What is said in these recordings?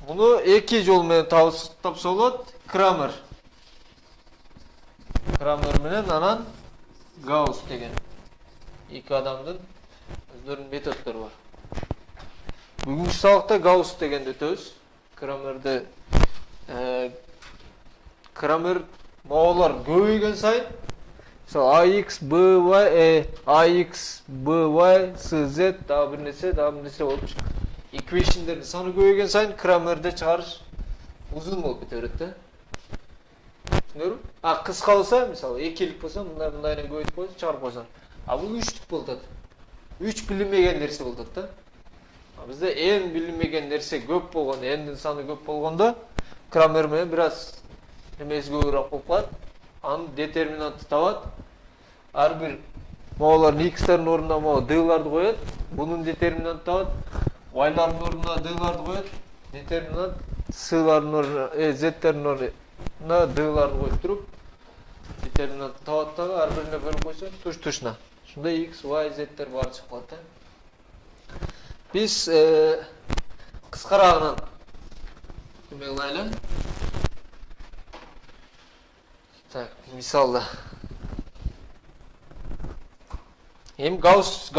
Bunu iki жол менен тапса болот. Крамер менен анан Гаусс деген эки адамдын өздөрүнүн методдору бар. Бүгүнкү сабакта Гаусс дегенди өтөбүз. Крамер моолор көбөйгөн сайын, мисалы AX, BY, CZ дагы бир нерсе болуп чыгат. Equationдердин саны көбөйгөн сайын Крамерде чыгарыш узун болуп кете берет да. Түшүнүрүңбү? Кыска болсо, мисалы экилик болсо, мындай менен көбөйтүп койсоң, чыгарып койсоң. Бул үчтүк болуп атат. 3 билинбеген нерсе болуп атат да. Бизде n билинбеген нерсе көп болгондо, n'дин саны көп болгондо, Крамер менен бир аз немеси көбүрөөк болуп калат. Анын детерминантты табат. Ар бир моолордун x'тердин ордуна могу d-ларды коет. Бунун детерминантты табат. Y-лардын ордуна d-ларды коет. Детерминант c-лардын ордуна, z-тердин ордуна d-ларды коюп туруп, детерминантты табат дагы ар бирине бөлүп койсо, туш-тушуна. Ушундай x, y, z-тер баары чыгып калат да. Биз кыскараагынан эме кылайлы. Так, мисалда. Эми Гаусс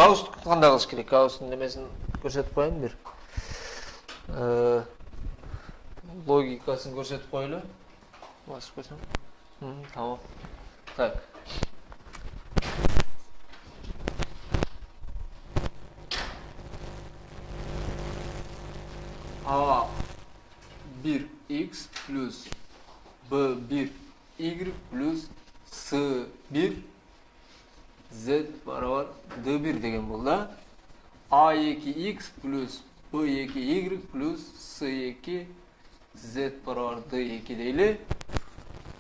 кандай кылыш керек? Гаусстун немесин көрсөтүп коеюн бир. Логикасын көрсөтүп коелу. Басып койсоң. Тамам. Так. A1x плюс B1y плюс C1 Z барабар D1 деген болду. A2x плюс B2y плюс C2 Z барабар D2 дейли.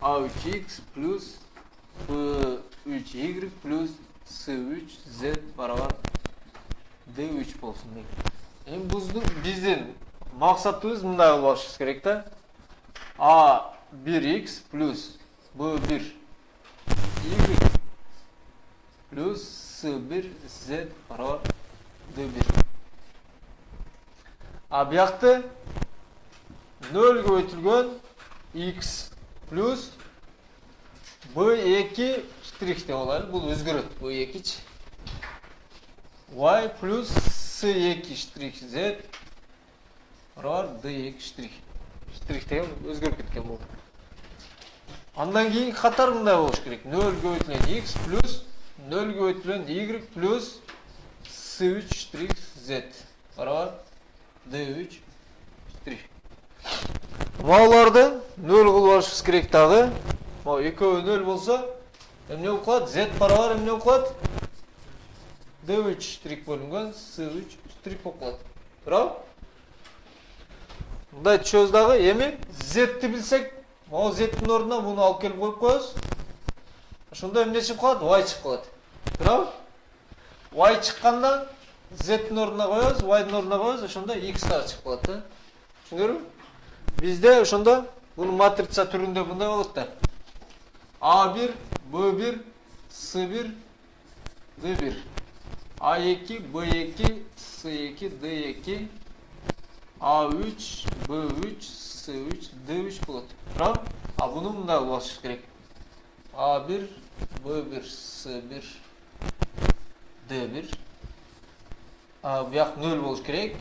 A3x плюс B3y плюс C3 Z барабар D3 болсун дейли. Эми биздин максатыбыз мындай болуш керек да. A1x плюс B1y плюс C1 Z барабар D1. Биякты 0 көбөйтүлгөн x плюс B2 штрих деп алайлы. Бул өзгөрөт. B2 y плюс C2 штрих Z барабар D2 штрих. Штрих деген өзгөрүп кеткен болду. Андан кийинки катар мындай болуш керек. 0 көбөйтүлгөн x плюс 0 көбөйтүлгөн y плюс C3 штрих Z барабар D3 штрих. Моолорду 0 кылып алышыбыз керек дагы. Могу экөө 0 болсо, эмне болуп калат? Z барабар эмне болуп калат? D3 штрих бөлүнгөн C3 штрих болуп калат. Туурабы? Мындай түшөбүз дагы. Эми Z-ти билсек, могу Z-тин ордуна буну алып келип коюп коебуз. Ошондо эмне чыгып калат? Y чыгып калат. Туурабы? Y чыкканда Z-тин ордуна коебуз, Y-дын ордуна коебуз, ошондо X дагы чыгып калат да. Түшүндүрүңбү? Бизде ошондо бул матрица түрүндө мындай болот да. A1, B1, C1, D1. A2, B2, C2, D2. A3, B3, C3, D3 болот. Туурабы? Буну мындай болуш керек. A1, B1, C1, D1. Бияк 0 болуш керек.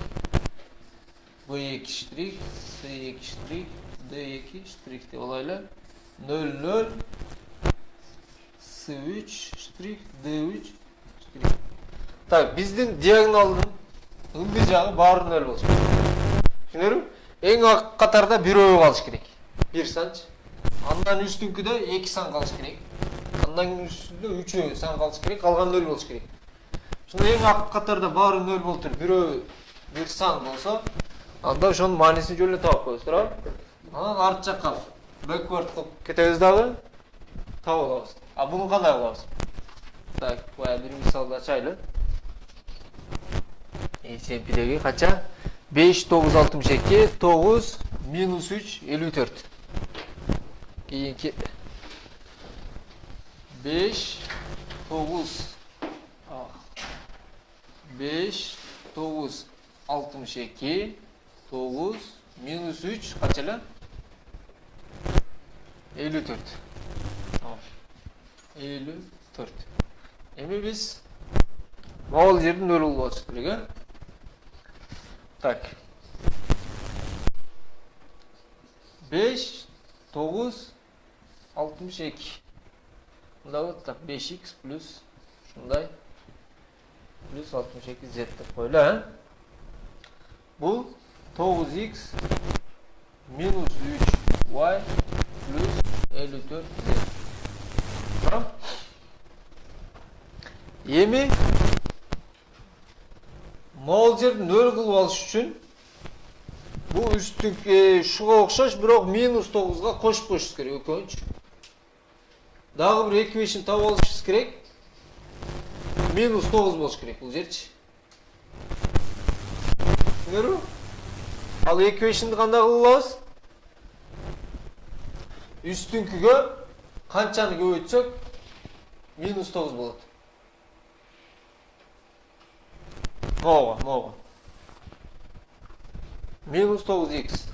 B2 штрих, C2 штрих, D2 штрих деп алайлы. 0, 0, C3 штрих, D3 штрих. Так, биздин диагоналдын ылдый жагы баары 0 болуш керек. Түшүнүрүңбү? Эң катарда бирөө калыш керек. 1 санч. Андан үстүнкүдө 2 сан калыш керек. Андан үстүндө 3 сан калыш керек, калган 0 болуш керек. Ошондо эң катарда баары 0 болуп туруп, бирөө 1 сан болсо, анда ошонун маанисин жөн эле таап коебуз, туурабы? Анан арт жакка backward кылып кетебиз дагы, таап алабыз. Буну кандай кылабыз? Так, бая бир мисалды ачайлы. SMP-деги канча? 5, 9, 62, 9, минус 3, 54. Кийинки 5, 9, 5, 9, 62, 9, минус минус 3 қанша эле? 54. Tamam. 54. Эми биз могул жерде 0 болуп атышат керек, э? Так. 5, 9, 62. Мында вот так 5x плюс шундай плюс 62 z деп коелу, э? Бул 9x минус 3y плюс 54 z. Tamam. Эми могул жерди 0 кылып алыш үчүн бул үстүнкү шуга окшош, бирок минус 9га кошуп коюшубуз керек экөөнчү. Дагы бир equation таап алышыбыз керек. Минус 9 болуш керек бул жерчи. Түшүнүрбү? Ал equation'ды кандай кылып алабыз? Үстүнкүгө канчаны көбөйтсөк минус 9 болот. Мого. Минус 9x.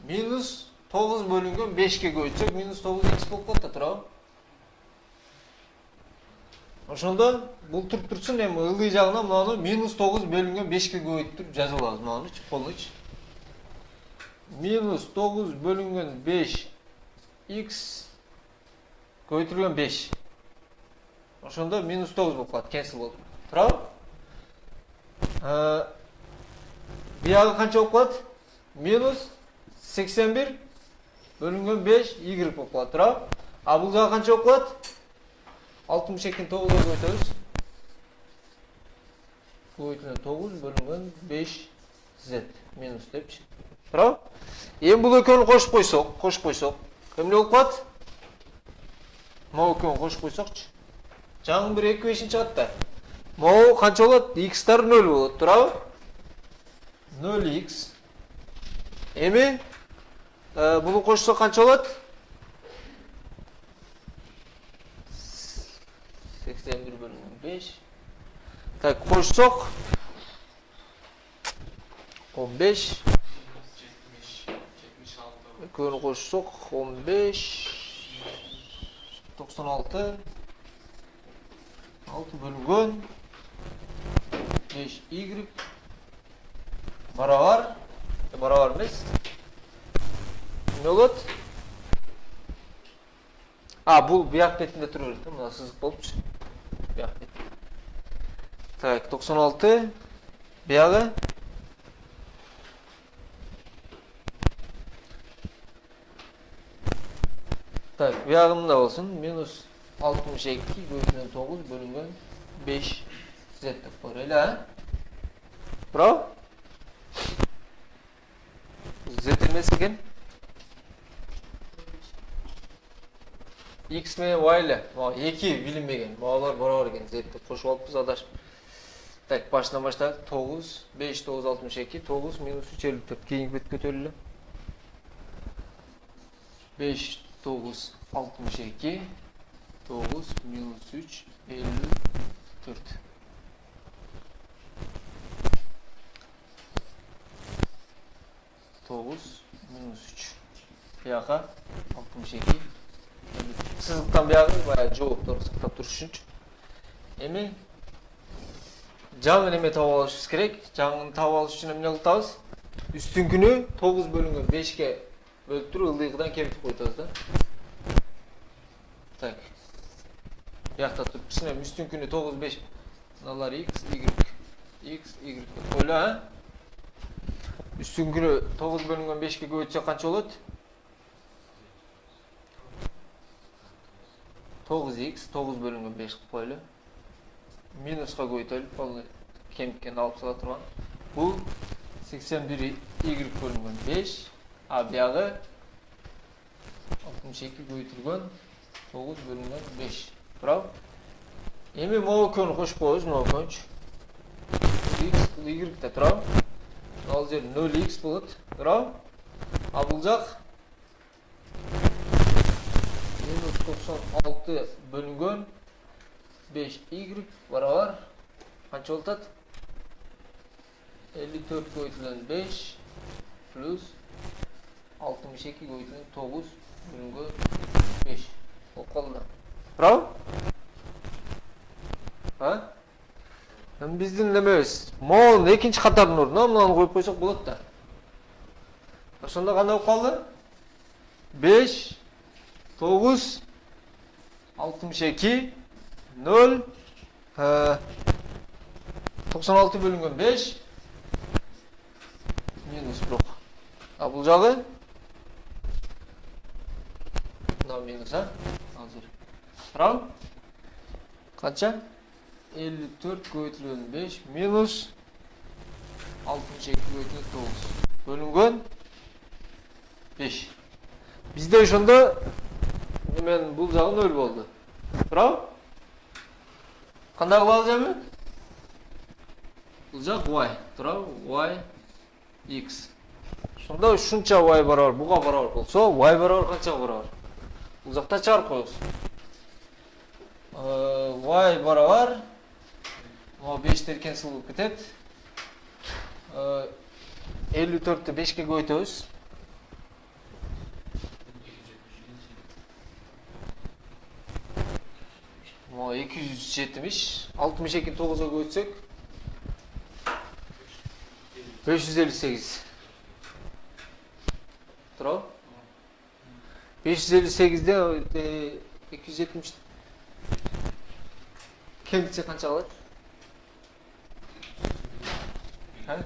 Минус 9 бөлүнгөн 5ке көбөйтсөк минус 9x болуп калат да, туурабы? Ошондо бул туруп турсун, эми ылдый жагына мынаны минус 9 бөлүнгөн 5ке көбөйтүп жазып алабыз мынанычы, полночь. Минус 9 бөлүнгөн 5x көбөйтүлгөн 5. Ошондо минус 9 болуп калат, cancel болуп. Туурабы? Биягы канча болуп калат? Минус 81 бөлүнгөн 5 y болуп калат, туурабы? А бул жагы канча болуп калат? 62-ні 9-ға көбөйтөбүз. Көбөйтүлгөн 9 бөлүнгөн 5 z минус депчи. Туурабы? Эми бул экөөнү кошуп койсок, эмне болуп калат? Могу экөөнү кошуп койсокчу. Жаңы бир equation чыгат да. Могу канча болот? X'тар 0 болот, туурабы? 0x. Эми буну кошсок канча болот? 81 бөлүнгөн 5. Так, кошсок 15. Экөөнү кошсок 15 96. 6 бөлүнгөн 5 y барабар эмес. Эмне болот? Бул бияк бетинде тура берет, мына сызык болупчу. Бияк бет. Так, 96 биягы Так, биягы мында болсун. Минус 62 көбөйтүлгөн 9 бөлүнгөн 5 z деп коелу, э? Браво. Z эмес экен? X менен Y эле. Мага 2 билинбеген. Магалар барабар экен. Z деп кошуп алыппыз адашып. Так, башынан баштайлы. 9, 5, 9, 62, 9, минус 3, 54. Кейинги бет көтөрүлү. 5, 9, 62, 9, минус 3, 54. Минус 3. Бияка 62. Сызыктан биягы баягы жооптор сактап туруш үчүнчү. Эми жаңы неме таап алышыбыз керек. Жаңыны таап алыш үчүн эмне кылабыз? Үстүнкүнү 9 бөлүнгөн 5ке бөлүп туруп ылдыйгыдан кемитип койтабыз да. Так. Биякта турупсун, эми үстүнкүнү 9 5 мыналар x y деп коелу, э? Үстүнкүнү 9 бөлүнгөн 5ке көбөйтсөк канча болот? 9x 9 бөлүнгөн 5 кылып коелу. Минуска көбөйтөлү, полный кемиткенди алып сала турган. Бул 81 y бөлүнгөн 5, а биягы 62 көбөйтүлгөн 9 бөлүнгөн 5. Туурабы? Эми могу экөөнү кошуп коебуз, могу экөөнчү. X y да туурабы? Ал жер 0x болот, туурабы? А бул жак минус 96 бөлүнгөн 5 y барабар канча болот? 54 koyutulan 5 plus 62 koyutulan 9 bölüngü 5. Oqoldu. Bravo. Ha? Биздин немебиз. Моун экинчи катардын ордуна мынаны коюп койсок болот да. Ошондо кандай болуп калды? 5 9 62 0 96 bölüнгөн 5 минус 1. А бул жагы? Мына минус, а? Азыр. Правильно? Канча? 54 көйтүлгөн 5 минус 62 көйтүлгөн 9 бөлүнгөн 5. Бизде ошондо мен бул жагы 0 болду. Правильно? Кандай кылалы жабы? Бул жак y, туурабы? Y x. Ошондо ушунча y барабар буга барабар болсо, y барабар канчага барабар? Бул жакта чыгарып коебуз. Y барабар 5 cancel болуп кетет. 54'tü 5'e koyuyoruz. Ama 270. 62 9'a koysak 558. Tamam. 558'de 270 kendisi kaç alır? Ha?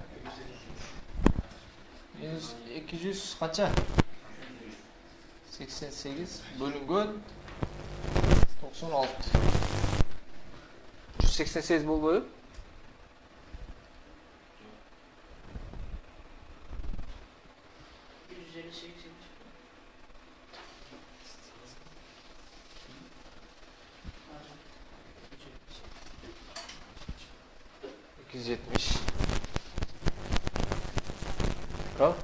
Minus 200 kaça? 88 bölüngön 96. 188 bol boyu. %70. Bravo.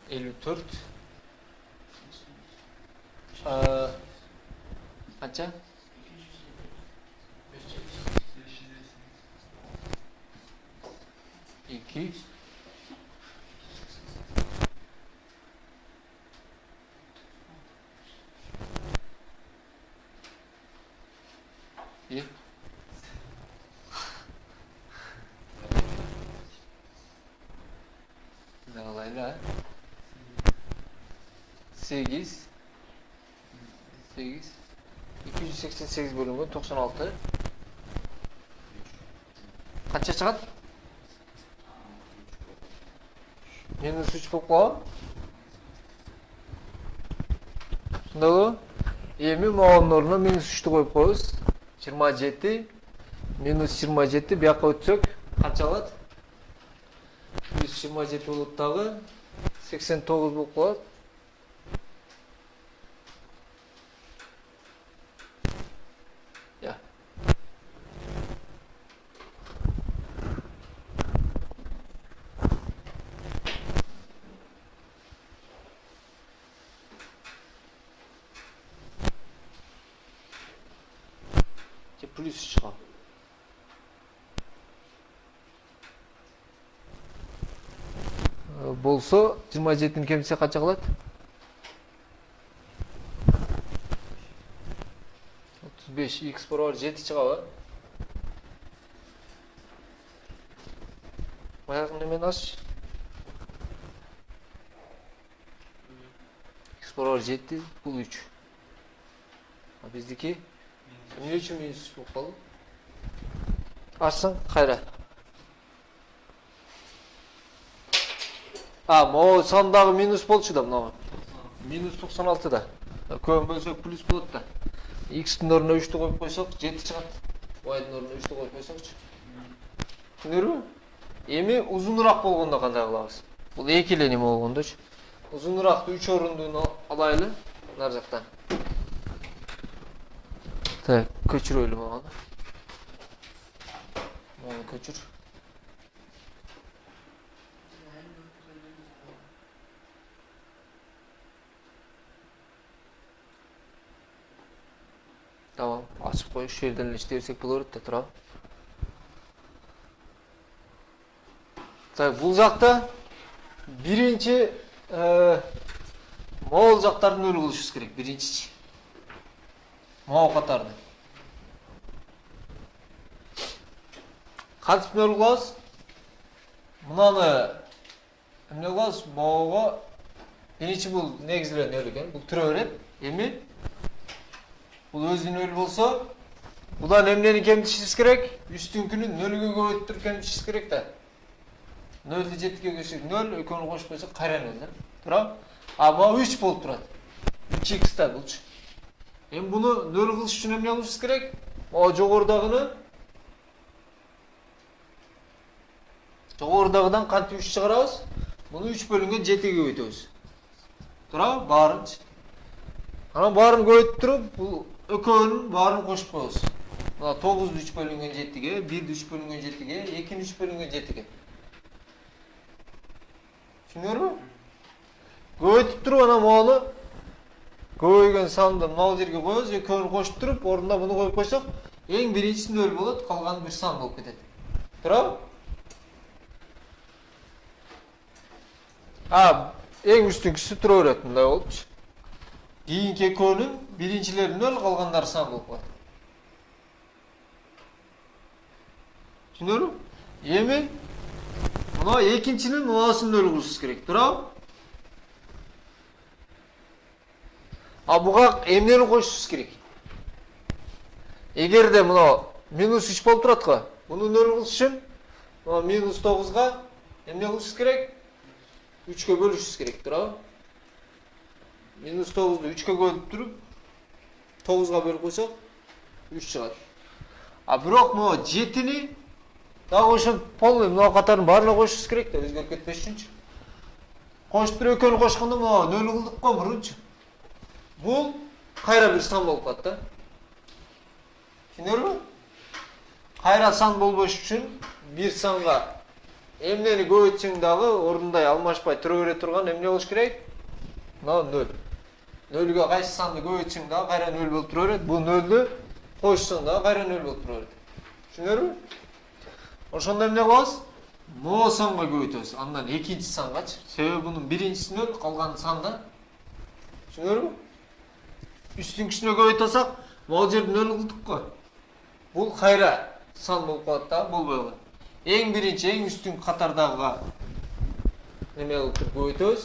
$54. Kaça? İki. Bir. Dağılayla. 8. 8. 288 bölümü 96. Kaça çıkat? Minus 3 bokla. Şunda Эми моунун ордуна минус 3'tü коюп коебуз. 27 минус 27 бияка өтсөк канча калат? 127 болот дагы 89 болуп калат. Плюс чыгат. Болсо 27'nin кемсе канча калат? 35 x барабар 7 чыгабы? Баягы немен аш? X барабар 7, бул 3. А биздики эмне үчүн минус болуп калды? Ачсаң, кайра. Могу сандагы минус болчу да мына. Минус 96 да. Көбүн бөлсөк плюс болот да. X-тин ордуна 3'tü коюп койсок 7 чыгат. Y-дын ордуна 3'tü коюп койсокчу. Түшүнүрбү? Эми узунураак болгондо кандай кылабыз? Бул эки эле неме болгондочу. Узунураакты 3 орундугун алайлы нар жактан. Так, көчүрөлү мага. Мага көчүр. Tamam, açıp Ошко ушул жерден эле иштебесек боло берет да туурабы? Так, бул жакта биринчи могул жактарды нөл кылышыбыз керек, биринчичи. Могул катарды. Кантип нөл кылабыз? Мынаны эмне кылабыз? Могулга биринчи бул негизи эле нөл экен, бул түрө берет. Эми бул өзү нөл болсо, будан эмнени кемитишибиз керек? Үстүнкүнү нөлгө көбөйттүрүп кемитишибиз керек да. Нөлдү жетиге көчүрүп нөл, экөөнү кошуп койсок кайра нөл да. Туурабы? А бул 3 болуп турат. 3x да булчу. Эми буну нөл кылыш үчүн эмне кылышыбыз керек? О жогорудагыдан кантип 3 чыгарабыз? Буну 3 бөлүнгөн 7ге көбөйтөбүз. Туурабы? Баарынчы. Анан баарын көбөйтүп туруп, бул экөөнүн баарын кошуп коебуз. Мына 9-ду 3 бөлүнгөн 7ге, 1-ди 3 бөлүнгөн 7ге, 2-ни 3 бөлүнгөн 7ге. Түшүнүңөрбү? Көбөйтүп туруп анан могуну көбөйгөн санды мына жерге коебуз, экөөнү кошуп туруп, ордуна буну коюп койсок, эң биринчиси нөл болот, калганы бир сан болуп кетет. Туурабы? Эң үстүнкүсү тура берет, мындай болупчу. Кийинки экөөнүн биринчилери нөл, калгандары сан болуп калат. Түшүнүңөрбү? Эми мына экинчинин мунасын нөл кылышыбыз керек, туурабы? Буга эмнени коюшубуз керек? Эгерде мына минус 3 болуп турат го, муну нөл кылыш үчүн мына минус 9га эмне кылышыбыз керек? 3кө бөлүшүбүз керек, туурабы? Минус 9-ду 3кө бөлүп туруп, 9га бөлүп койсок 3 чыгат. Бирок мына 7-ни дагы ошентип полный мына катардын баарына коюшубуз керек да, өзгөрүп кетпеш үчүнчү. Кошуп туруп экөөнү кошкондо мына нөл кылдык го мурунчу. Бул кайра бир сан болуп калат да. Түшүнүңөрбү? Кайра сан болбош үчүн бир санга эмнени көбөйтсөң дагы ордундай алмашпай тура бере турган эмне болуш керек? Мына нөл. Нөлгө кайсы санды көбөйтсөң дагы кайра нөл болуп тура берет. Бул нөлдү кошсоң дагы кайра нөл болуп тура берет. Түшүнүңөрбү? Ошондо эмне кылабыз? Могу санга көбөйтөбүз. Андан экинчи сангачы. Себеби бунун биринчиси нөл, калган санда. Түшүнүңөрбү? Үстүнкүсүнө көбөйтө алсак, могу жерди нөл кылдык го. Бул кайра сан болуп калат да, болбой калат. Эң биринчи, эң үстүнкү катардагыга неме кылып туруп көбөйтөбүз.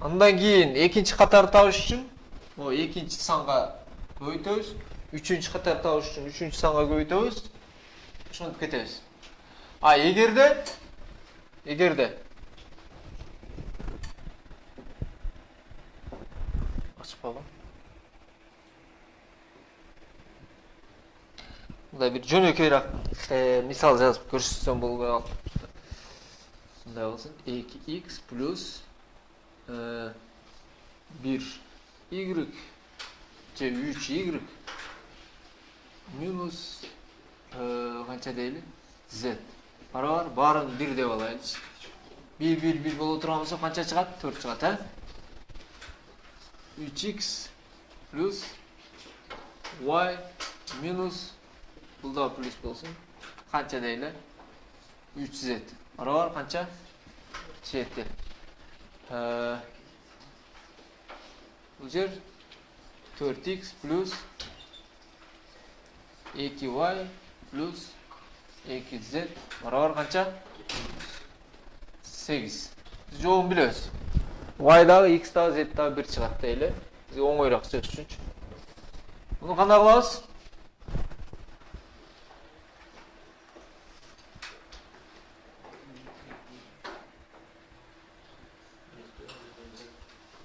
Андан кийин экинчи катарды табыш үчүн могу экинчи санга көбөйтөбүз. Үчүнчү катарды табыш үчүн үчүнчү санга көбөйтөбүз. Ошентип кетебиз. Эгерде ачпагам. Мындай бир жөнөкөйрөөк мисал жазып көрсөтсөм болбой калат. Мындай болсун, 2x плюс 1y же 3y минус канча дейли? Z. Барабар, баарын 1 деп алайлычы. 1 боло турган болсо канча чыгат? 4 чыгат, а? 3x плюс y минус бул да плюс болсун. Канча дейли? 3z. Барабар канча? 7. Бул жер 4x плюс 2y плюс 2z барабар канча? 8. Жообун билебиз. Y дагы x дагы z дагы 1 чыгат дейли. Бизге оңойраак чыгыш үчүнчү. Муну кандай кылабыз?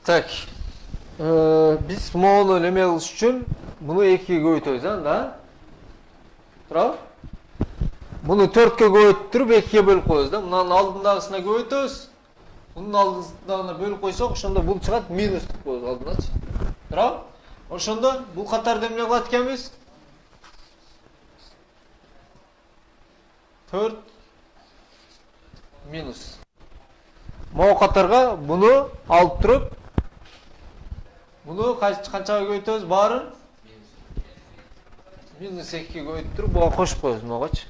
Так. Биз могуну неме кылыш үчүн муну 2ге көбөйтөбүз, да? Туурабы? Муну 4ке көбөйтүп туруп 2ге бөлүп коебуз да. Мунун алдындагысына көбөйтөбүз. Мунун алдындагына бөлүп койсок, ошондо бул чыгат минус деп коебуз алдыначы. Туурабы? Ошондо бул катарды эмне кылат экенбиз? 4 минус. Могу катарга буну алып туруп Bunu qanchaga ko'ytamiz? Baарын -2 ko'yib turib, buga qo'shib qo'yamiz bunaqachi.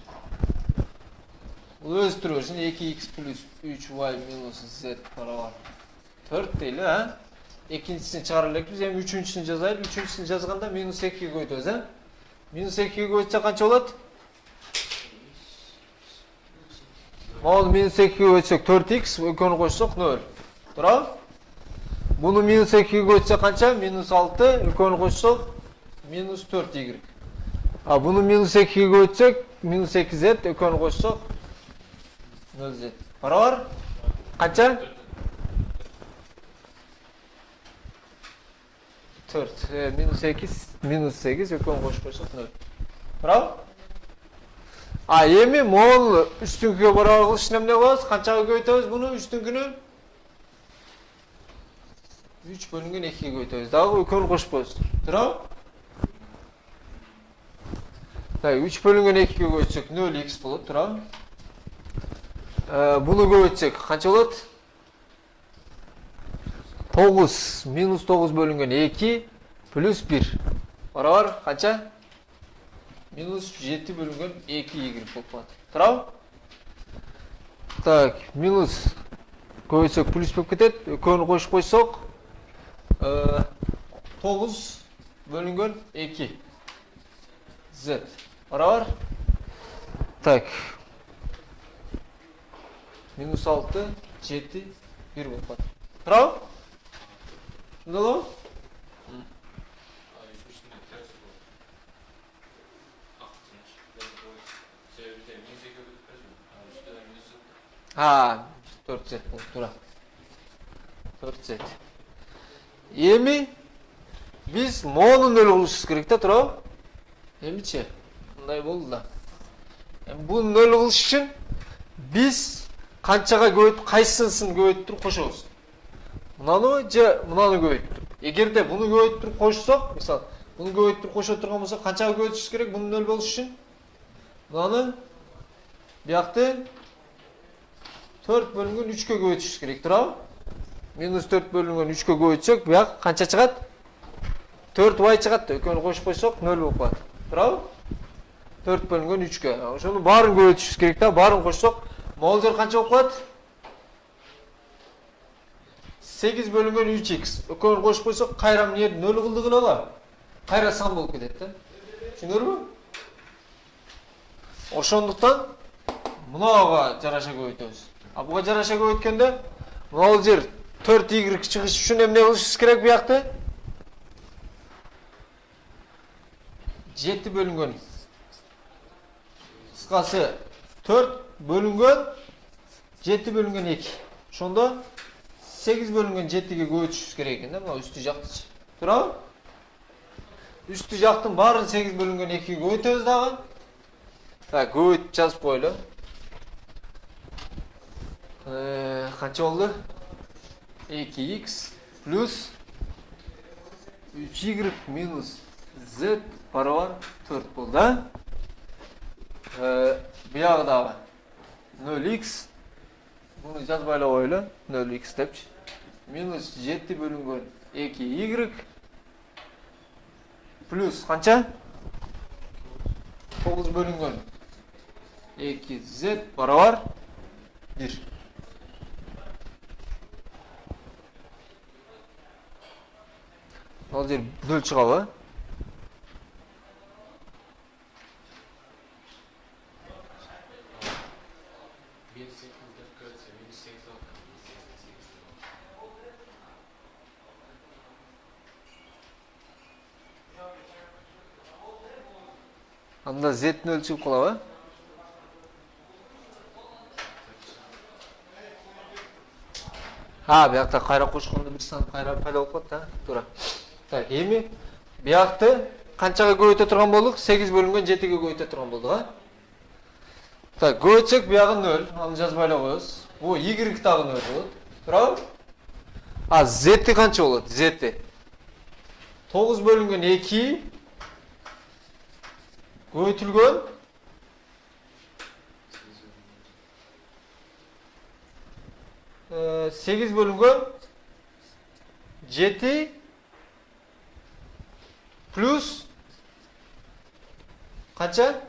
Bu o'ztirish 2x plus 3y minus z baravar 4 deyli, ha? Ikkinchisini chiqaraylik biz, ham uchinchisini yozaylik. Uchinchisini yozganda -2 qo'yamiz, ha? -2 qo'ysa qancha bo'ladi? Mol -2 qo'ysak 4x, o'koni qo'shsak 0. To'g'ri? Buni -2 qo'ysa qancha? -6, o'koni qo'shsak -4y. Ha, buni -2 qo'ysak -2z, o'koni qo'shsak 0z. Baravar qancha? 4. -8 o'koni qo'shib qo'ysak 0. Bravo. A, yemi mol üstünkiga baravar qilish nima qilamiz? Qanchaga ko'ytamiz buni üstünkini? 3 bo'lingan 2 ga ko'ytamiz. Dağı o'koni qo'shib qo'yamiz. To'g'ri? Dağı 3 bo'lingan 2 ga ko'ysak 0x bo'ladi, to'g'ri? Buni ko'ysak qancha bo'ladi? 9 -9 bo'lingan 2 plus 1. Baravar qancha? -7 bo'lingan 2y bo'lib qoladi. To'g'ri? Tak, minus qo'ysak plus bo'lib ketadi. O'koni qo'shib qo'ysak 9 bo'lingan 2 z. Baravar? Tak. -6, 7, 1 bo'lib qoladi. To'g'ri? Shundaymi? Ha, 4z bo'lib turadi. 4z. Yemi biz molni nol qilishimiz kerak-da, to'g'ri? Endi-chi? Bunday bo'ldi-da. Bu nol qilish uchun biz qanchaga ko'yib, qaysinisini ko'yib turib qo'shamiz. Bunani ko'yib turib. Agarda buni ko'yib turib qo'shsak, misol, buni ko'yib turib qo'sha turgan bo'lsa, qanchaga ko'yishimiz kerak buni nol bo'lish uchun? Bunani bu yoqda 4 bo'lingan 3 ga ko'yishimiz kerak, to'g'ri? -4 bo'lingan 3 ga ko'ysak, bu yoq qancha chiqadi? 4y chiqadi. O'koni qo'shib qo'ysak 0 bo'lib qoladi. To'g'ri? 4 bo'lingan 3 ga. Shuni barini ko'yishimiz kerak-da, barini qo'shsak, moljar qancha bo'lib qoladi? 8 bo'lingan 3x. O'koni qo'shib qo'ysak, qayram yer 0 qildi-qiladi. Qayra san bo'lib ketadi-da. Tushundingizmi? O'shondiqdan bunaqa jarasha qo'yamiz. Buga jarasha qo'yayotganda moljar 4y chiqish uchun ham nima qilishimiz kerak bu yoqda? 7 bo'lingan qisqasi 4 bo'lingan 7 bo'lingan 2. Shunda 8 bo'lingan 7 ga qo'yishimiz kerak ekanda, mana usti yoqda. To'g'ri? Usti yoqdan barini 8 bo'lingan 2 ga qo'yamiz dag'i. Ha, qo'yib chazib qo'yaylik. Qancha oldu? 2x plus 3y minus z baravar 4 bo'ldi. Bu yoqda 0x buni yozmaylik o'yla 0x debchi. Minus 7 bo'lingan 2y plus qancha? 9 bo'lingan 2z baravar 1. Hozir nol chiqadi. Anda z nol chiqib qoladi. Ha, bu yoqda qayra qo'shganda bir san qayra paydo bo'lib qoldi-da. To'g'ri. Tak, yemi bu yoqda qanchaga qo'yib turgan bo'ldik? 8 bo'lingan 7 ga qo'yib turgan bo'ldik, ha? Tak, qo'ysak bu yog'i 0, uni yozmaylik qo'yamiz. Bu y tag'i 0 bo'ladi. To'g'ri? Ha, z qancha bo'ladi? Z 9 bo'lingan 2 qo'yitilgan 8 bo'lingan 7 плюс қанша?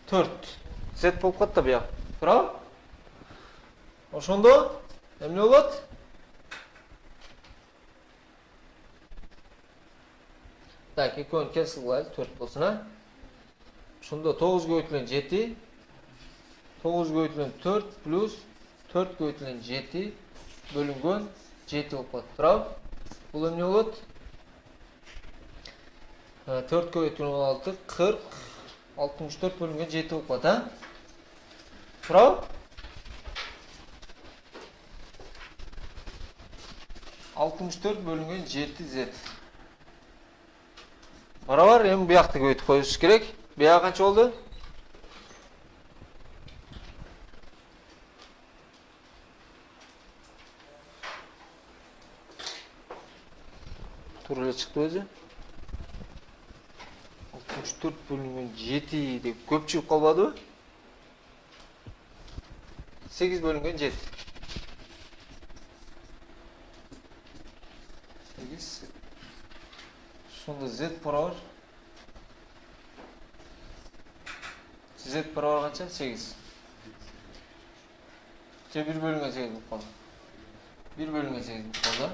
4. Z болып қатты бұяқ. Тұрау? Ошондо эмне болот? Так, экөөнү кесил кылайлы, 4 болсун, а? Ошондо 9 көбөйтүлгөн 7, 9 көбөйтүлгөн 4 плюс 4 көбөйтүлгөн 7 бөлүнгөн 7 болуп калат. Турабы? Бул эмне болот? 4 көбөйтүлгөн 16, 40, 64 бөлүнгөн 7 болуп калат, а? Турабы? 64 бөлүнгөн 7Z. Барабар, эми буякты көбөйтүп коюш керек. Буяк канча болду? Туура эле чыкты өзү. 64 бөлүнгөн 7 деп көп чыгып калбадыбы? 8 бөлүнгөн 7. 8. Сонда Z барабар. Z барабар канча? 8. Же 1 бөлүнгөн 8 болуп калды. 1 бөлүнгөн 8 болуп калды.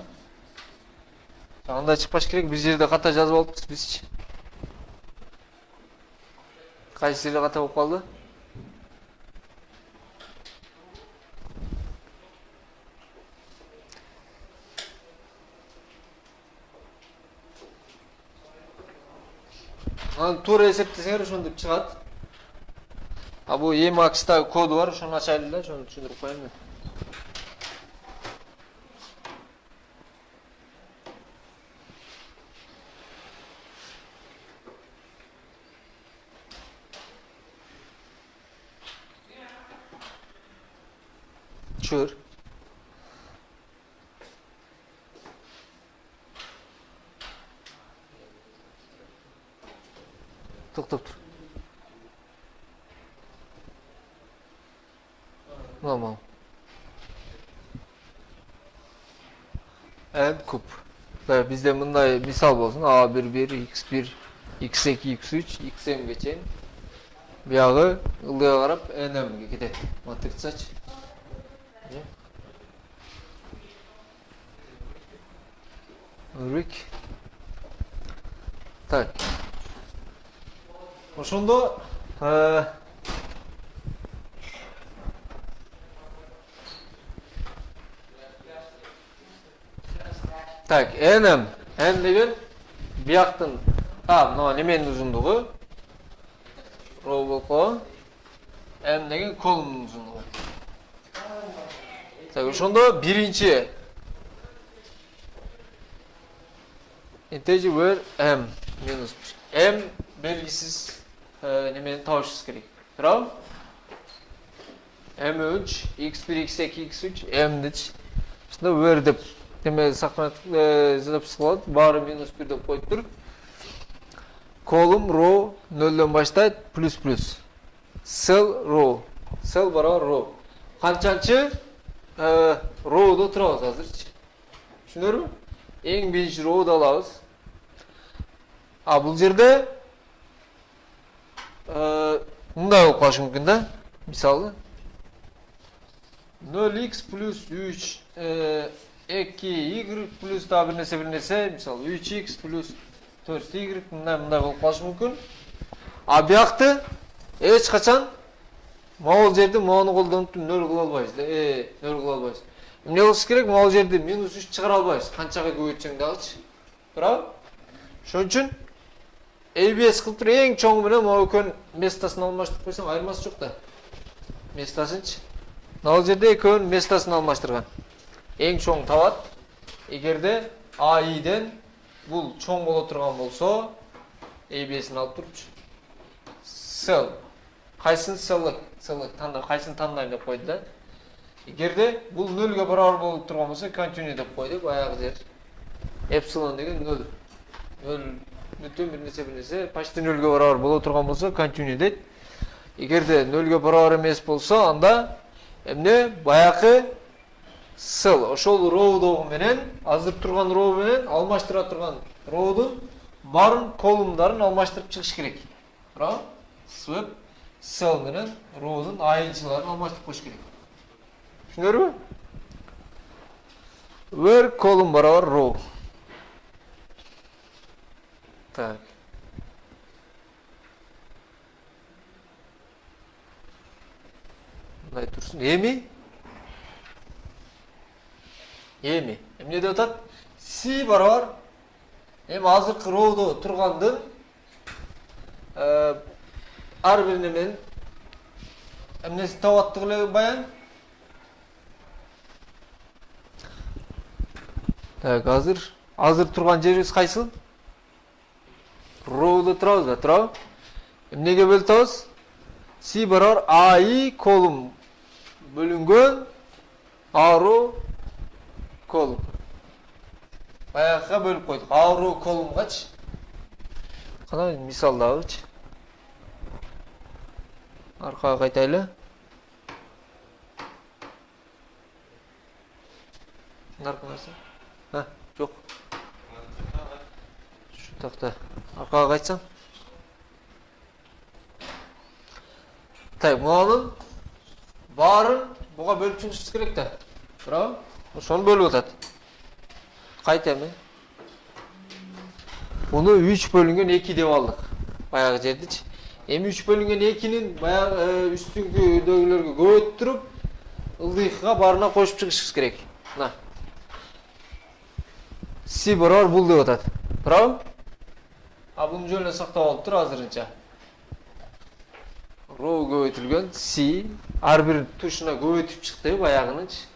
Андай чыкпаш керек, бир жерде ката жазып алыппыз бизчи. Кайсы жерде ката болуп калды? Аны туура эсептесеңер ошондоп чыгат. А бул Emacs'тагы коду бар, ошону ачайлы да, ошону түшүндүрүп коеюн мен. Sure. Токтоп тур. Normal. And куб. Бизде мындай мисал болсун. A11, X1, X2, X3, Xm'ге чейин. Буягы ылдыга карап NM'ге кетет. Матрицачы. Өрбек. Так. Ошондо так, n деген бияктын мына неменин узундугу row болуп калган. M деген колумдун узундугу. Так, ошондо биринчи integer where m минус m белгисиз немени табышыбыз керек. Туурабы? m3, x1, x2, x3, m-дичи. Ошондо where деп неме сактанат запись кылат. Баары минус 1 деп коюп туруп. Колум row 0дон баштайт плюс плюс. Cell row. Cell барабар row. Канчанчы row'да турабыз азырчы. Түшүнөрбү? Эң биринчи row'ду алабыз. Бул жерде мындай болуп калышы мүмкүн да. Мисалы 0x плюс 3 2y плюс да бир нерсе, мисалы 3x плюс 4y мындай болуп калышы мүмкүн. Буякты эч качан могул жерде мону колдонуп 0 кыла албайбыз да. 0 кыла албайбыз. Эмне болуш керек? Могул жерде минус 3 чыгара албайбыз. Канчага көбөйтсөң дагычы. Туурабы? Ошон үчүн ABS кылып туруп эң чоңу менен могу экөөнүн местасын алмаштырып койсоң айырмасы жок да. Местасынчы. Могул жерде экөөнүн местасын алмаштырган. Эң чоң табат. Эгерде AI'ден бул чоң боло турган болсо, ABS'ин алып турупчу. Cell. Кайсын select танда, кайсын тандайм деп койду да. Эгерде бул 0га барабар болуп турган болсо, continue деп койду. Баягы жер. Epsilon деген 0. 0 бүтүн бир нерсе почти 0га барабар боло турган болсо, continue дейт. Эгерде 0га барабар эмес болсо, анда эмне? Баягы cell. Ошол row'догу менен, азыр турган row менен алмаштыра турган row'дун барын колумдарын алмаштырып чыгыш керек. Туурабы? Swap cell менен row'дун айынчыларын алмаштырып коюш керек. Түшүнөрбү? Where column барабар row. Так. Мындай турсун. Эми? Эмне деп атат? C барабар. Эми азыркы row'до тургандын ар бирине мен эмнеси табаттык эле баян. Так, азыр турган жерибиз кайсыл? Row'да турабыз да, туурабы? Эмнеге бөлүп атабыз? C барабар AI колум бөлүнгөн A row колум. Баягыга бөлүп койдук. A row колумгачы. Кана мисалдагычы. Аркага кайтайлы. Нарканасы? Жок. Şu takta. Arkaga kaçsam. Так, bunun барын буга бөлүп чыгышыбыз керек да. Туурабы? Ошону бөлүп атат. Кайта эми. Буну 3 бөлүнгөн 2 деп алдык. Баягы жердичи. Эми 3 бөлүнгөн 2-нин баягы үстүнгүдөгүлөргө көбөйттүрүп, ылдыйкыга барына кошуп чыгышыбыз керек. Мына. C барабар бул деп атат. Туурабы? А буну жөн эле сактап алыптыр азырынча. Row көбөйтүлгөн C ар бир тушуна көбөйтүп чыкты баягынычы.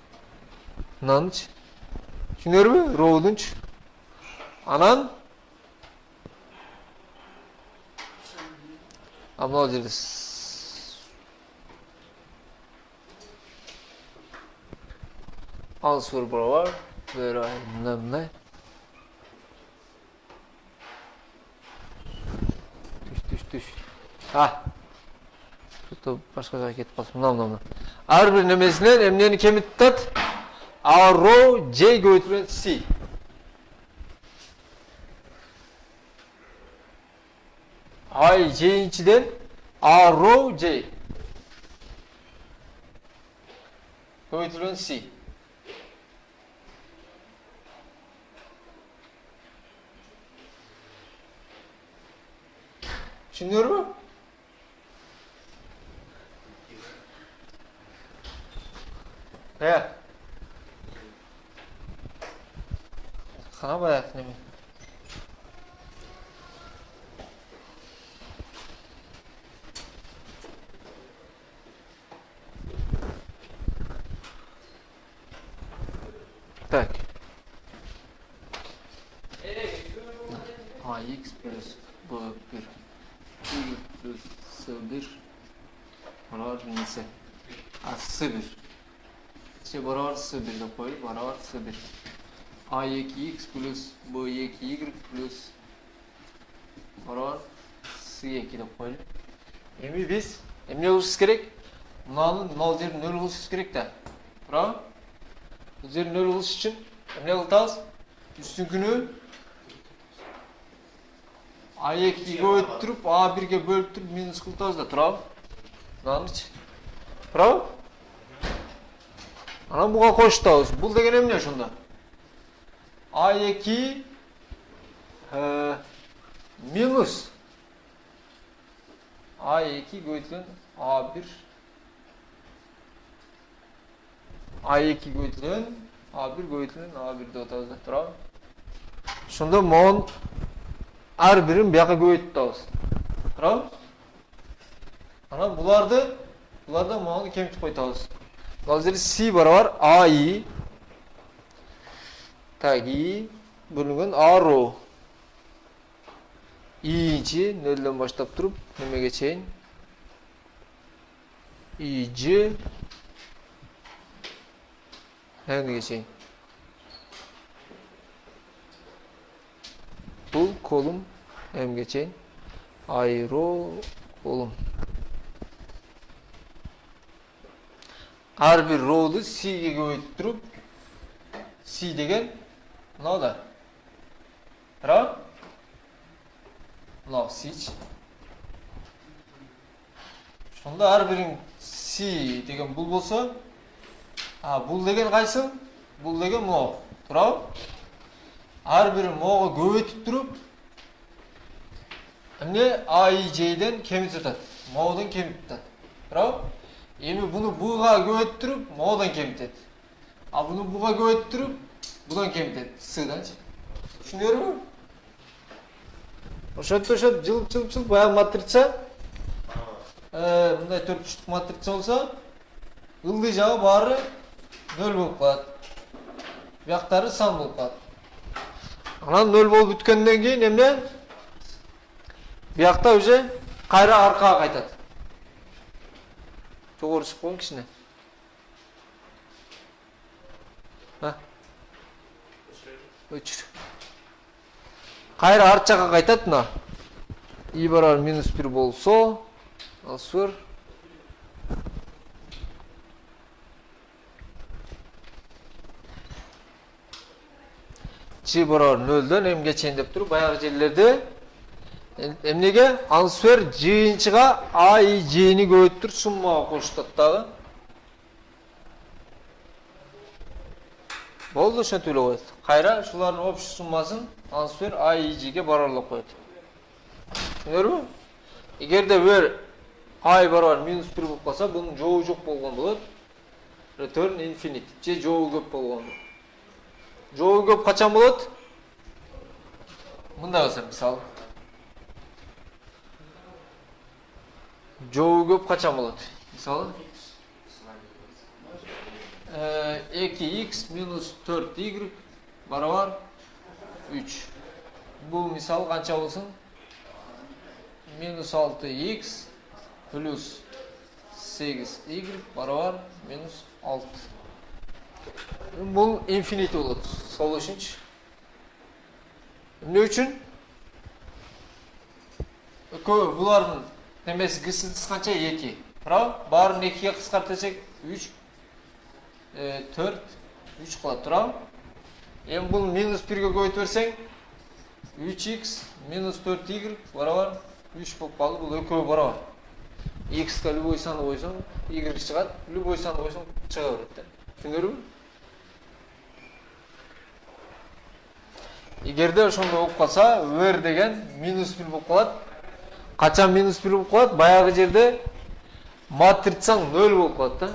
Мынанычы. Түшүнөрбү? Row'дунчу. Анан мына жерде answer барабар. Мындай. Түш. Тут башка жака кетип калсын. Мына. Ар бир немесинен эмнени кемитип атат? A row J көбөйтүлгөн C. I J'inчиден A row J көбөйтүлгөн C. Түшүнүрбү? Кана баягы неме? Так. AX плюс B1 Y плюс S1 барабар несі? S1 Şey барабар S1 деп коелу, барабар S1 A2X плюс B2Y плюс барабар S2 деп коелу. Эми биз эмне кылышыбыз керек? Мынал жерин нөл кылышыбыз керек да. Туурабы? Бул жерин нөл кылыш үчүн эмне кылтабыз? Үстүңкүнү A2 көбөйтүрүп, A1ге бөлүп минус кылтабыз да, туурабы? Мынанычы. Туурабы? Анан буга кошутабыз. Бул деген эмне ошондо? A2 минус A2 көбөйтүлгөн A1 A2 көбөйтүлгөн A1 көбөйтүлгөн A1 деп атабыз да, туурабы? Ошондо монун ар бирин бияка көбөйтүп атабыз. Туурабы? Анан булардан мауну кемитип койтабыз. Ал жерде C барабар AI. Так, I бөлүнгөн A row. I-нчи нөлдөн баштап туруп, немеге чейин? I-ж N-ге чейин. Бул колум M-ге чейин. I row колум. Ар бир row'ду C-ге көбөйтүп туруп, C деген мынау да. Right? Мынау C. Сонда әрбірің C деген бұл болса, бұл деген қайсы? Бұл деген мынау. Тұрау? Әрбірі мынауға көбейтіп тұрып, әмне A, I, J-ден кемітіп атады. Мынаудан кемітіп атады. Тұрау? Емі бұны бұға көбейтіп тұрып, мынаудан кемітеді. А бұны бұға көбейтіп тұрып, бұдан кемітеді. С-дан. Түсінер ме? Ошат, жыл, баяғы матрица. Мұндай 4-3 матрица болса, ылды жағы бары 0 болып қалады. Бұяқтары сан болып қалады. Анан 0 болып бүткенден кейін емне? Бұяқта уже қайра арқаға қайтады. Жоғыры шығып қойын кішіне. Өчір. Қайра арт жаққа қайтады мына. I барар -1 болса, алсыр. G барар 0-ден M'ге чейін деп тұрып, баяғы жерлерде M'неге ансвер G-нчіға A, I, J-ні көйттір суммаға қоштаттағы. Болды шын төлі қойды. Қайра шулардың общий суммасын ансвер A, I, J-ге барарлық қойды. Түсінер ме? Егерде бір I барар -1 болып қалса, бұның жоғы жоқ болған болады. Return infinite. Же жоғы көп болған болады. Жоғы көп қачан болады? Мұнда қалса, мысалы. Жоғы көп қачан болады? Мысалы. 2x минус 4y барабар 3. Бұл мисал қанша болсын? Минус 6x плюс 8y барабар минус 6. Бұл infinite болады. Сол үшінші. Не үшін? Бұлардың немесі кісілтіс қанша? 2. Барын 2-ге қысқартасек 3, 4, 3 қылады. Енді бұл минус 1-ге көйт өрсең 3x минус 4y барабар 3 болып қалды. Бұл өкөй барабар. X-қа любой саны қойсаң, y шығады. Любой саны қойсаң шыға береді. Түсіндер ме? Егерде ошондой болып қалса, өр деген минус 1 болып қалады. Қачан минус 1 болып қалады? Баяғы жерде матрицаң 0 болып қалады.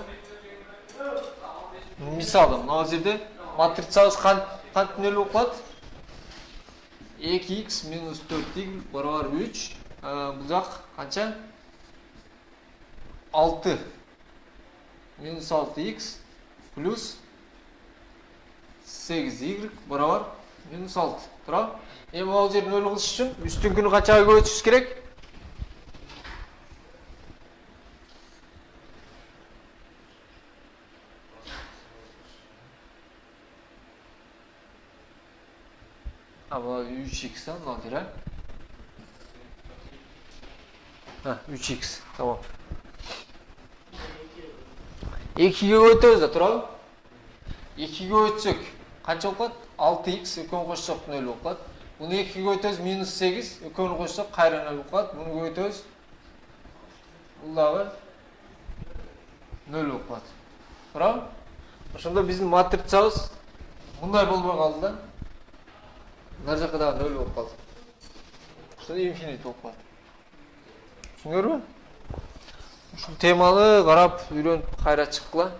Мисалы, мынау жерде матрицабыз қант 0 болып қалады? 2x минус 4y барабар 3. Бұл жақ қанша? 6 минус 6x плюс 8y барабар минус 6. Тұра? Емі ол жер 0 қылыш үшін үстін күні қаншаға көйтішіз керек? Ama 3x'ten ne oldu? 3x. Tamam. 2'ye ötüyoruz da turalım. 2'ye ötsek kaç oldu? 6x ökön koşsak 0 oldu. Bunu 2'ye ötüyoruz minus 8 ökön koşsak kayran 0 oldu. Bunu ötüyoruz. Bunlar 0 oldu. Turalım. Şimdi bizim matricamız bunday bolmay kaldı da. Нар жаққа да 0 болып қалды. Что infinite болып қалды. Түсінер ме? Şu теманы қарап, үйреніп қайрат шыққыла.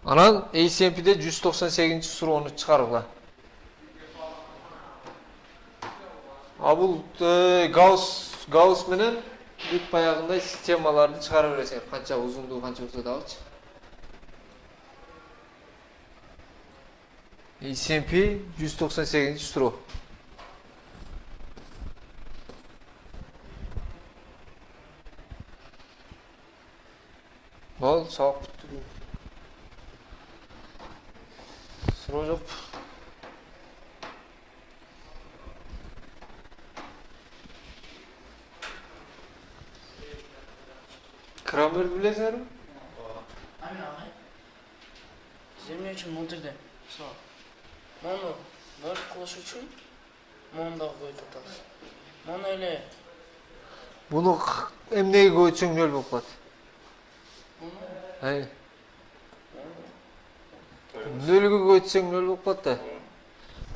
Анан ACMP'де 198 сұрауны шығарғыла. Бұл Гаусс менен бүт баяғындай системаларды шығара бересің. Қанша ұзындығы, қанша болса да алшы. ACMP 198 сұрау. Бол, сауық бүтті. Сұрау жоқ. Крамер білесіңдер ме? Zemlе için бұл жерде мысалы мұны нөл қылыш үшін мұны да қойып атасыз. Мұны эле Буну эмнеге көчүң нөл болуп калат? Ай. Нөлгө көчсөң нөл болуп калат да.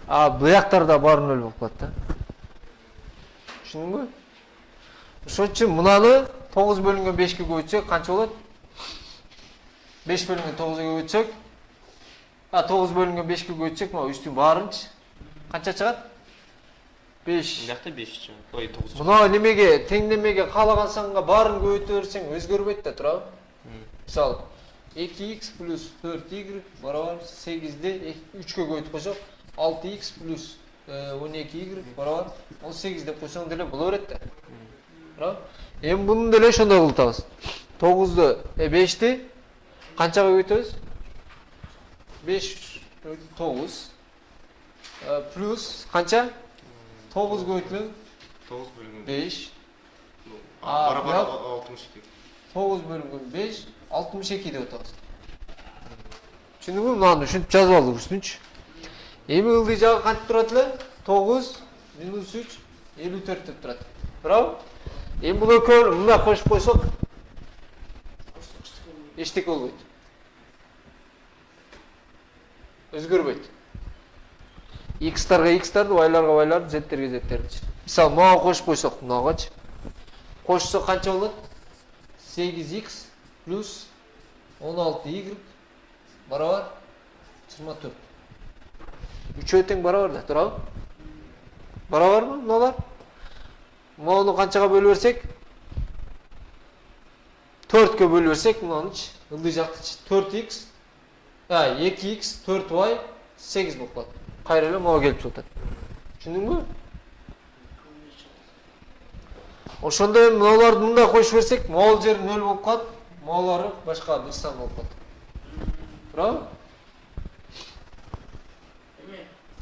А буяктарда бар нөл болуп калат да. Түшүндүңбү? Ошон үчүн мынаны 9 бөлүнгөн 5ке көчсөк канча болот? 5 бөлүнгөн 9га көчсөк, 9 бөлүнгөн 5ке көчсөк, мына үстүн баарынчы канча чыгат? 5. Мынакта 5 чыгат. Ой, 9. Мына немеге, теңдемеге каалаган санга баарын көбөйтө берсең өзгөрбөйт да, туурабы? Мисалы 2x плюс 4y барабар 8'de 3'e koyup koysak 6x plus 12y барабар 18 деп koysak деле боло берет да. Туурабы? Эми буну деле ошондой кылып атабыз. 9'ду 5'ти канчага көбөйтөбүз? 5 9 плюс канча? 9 көбөйтүлгөн 9 бөлүнгөн 5 барабар 62. 9 бөлүнгөн 5 62 деп атабыз. Түшүндүңбү? Мынаны түшүнүп жазып алдык үстүнчү. Эми ылдый жагы кантип турат эле? 9 минус 3 54 деп турат. Туурабы? Эми бул экөөнү мына кошуп койсок эчтеке болбойт. Өзгөрбөйт. X-тарга X-тарды, Y-ларга Y-ларды, Z-терге Z-терди. Мисалы, мага кошуп койсок, мынагачы. Кошсок канча болот? 8x плюс 16y барабар 24. Үчөө тең барабар да, туурабы? Барабарбы мыналар? Муну канчага бөлүп берсек? 4кө бөлүп берсек, мынанычы, ылдый жактычы 4x, 2x, 4y, 8 болуп калат. Кайра эле мага келип чыгат. Түшүндүңбү? Ошондо эми мыналарды мындай коюп берсек, могул жери 0 болуп калат, могулары башка бир сан болуп калат. Туурабы?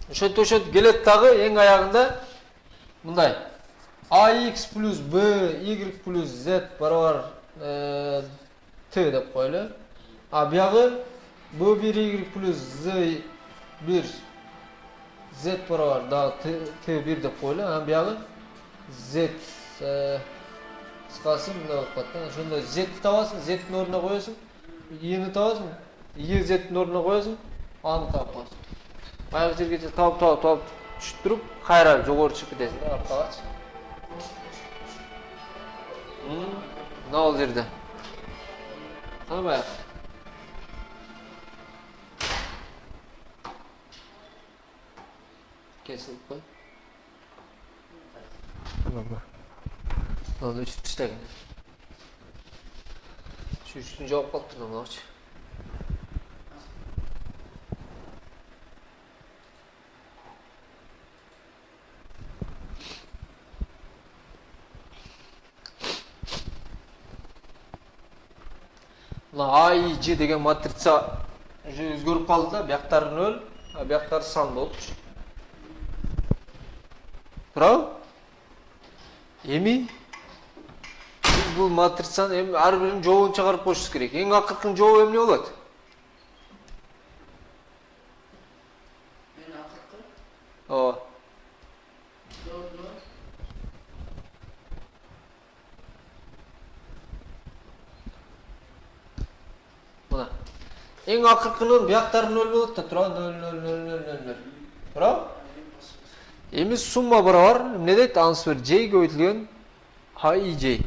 Ошентип келет дагы эң аягында мындай. ax плюс b, y плюс z барабар t деп коелу. А биягы b1 y плюс z1 z барабар дагы t1 деп коелу. А биягы z кыскасы мындай болуп калат. Ошондо z-ти табасың, z-тин ордуна коесуң, y-ни табасың, y z-тин ордуна коесуң, аны таап коесуң. Аяк жерге таап түшүп туруп, кайра жогору чыгып кетесиң да, аркагачы. Мына бул жерде. Табай. Кесилип кой. Onu üstte gene. Şu üstünü cevap baktın ama aç. A, I, C деген матрица өзгөрүп калды да, бияктары 0, а бияктары сан болупчу. Туурабы? Эми бул матрицаны эми ар биринин жообун чыгарып коюшубуз керек. Эң акыркы жообу эмне болот? Эң акыркы? Ооба. Мына. Эң акыркынын бияктары 0 болот да, тура 0 0 0 0 0. Тура? Эми сумма барабар эмне дейт? Answer J көбөйтүлгөн IJ.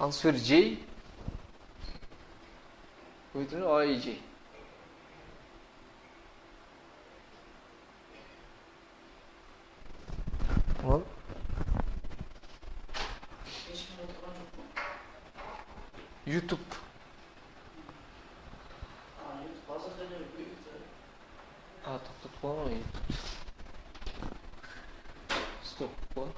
Answer J көбөйтүлгөн IJ. Ал YouTube. Тоқтатып қойма. Стоп қой.